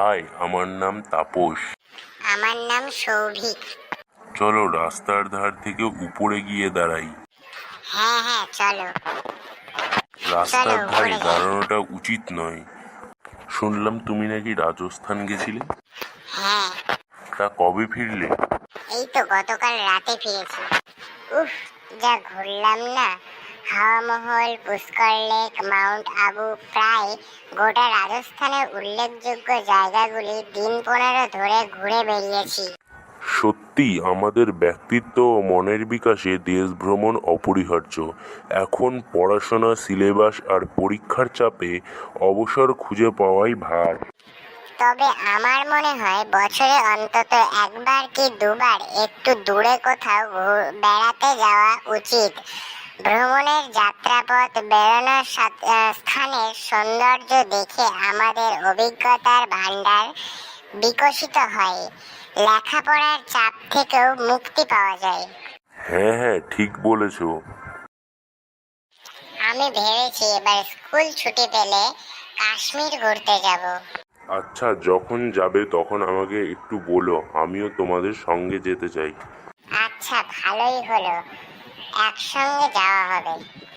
High, আমার নাম তাপস। আমার নাম সৌভিক। চলো রাস্তার ধার থেকে উপরে গিয়ে দাঁড়াই। হ্যাঁ হ্যাঁ চলো। রাস্তার ধারে উপরে যাই। দাঁড়ানোটা উচিত নয়। শুনলাম তুমি নাকি রাজস্থান গেছিলে। হ্যাঁ, তা কবে ফিরলে? এই তো গতকাল রাতে ফিরেছি। উফ, যা ঘুরলাম না! হাওয়া মহল, পুষ্কর লেক, মাউন্ট আবু, প্রায় গোটা রাজস্থানের উল্লেখযোগ্য জায়গাগুলি দিন 15 ধরে ঘুরে বেরিয়েছি। সত্যি আমাদের ব্যক্তিত্ব ও মনের বিকাশে দেশ ভ্রমণ অপরিহার্য। এখন পড়াশোনা, সিলেবাস আর পরীক্ষার চাপে অবসর খুঁজে পাওয়াই ভার। তবে আমার মনে হয় বছরে অন্তত একবার কি দুবার একটু দূরে কোথাও বেড়াতে যাওয়া উচিত। ভ্রমণের যাত্রাপথ, বেড়ানোর স্থানের সৌন্দর্য দেখে আমাদের অভিজ্ঞতার ভান্ডার বিকশিত হয়, লেখাপড়ার চাপ থেকেও মুক্তি পাওয়া যায়। হ্যাঁ হ্যাঁ, ঠিক বলেছো। আমি ভেবেছি এবার স্কুল ছুটি পেলে কাশ্মীর ঘুরতে যাব। আচ্ছা, যখন যাবে তখন আমাকে একটু বলো, আমিও তোমাদের সঙ্গে যেতে চাই। আচ্ছা, ভালোই হলো, একসঙ্গে যাওয়া হবে।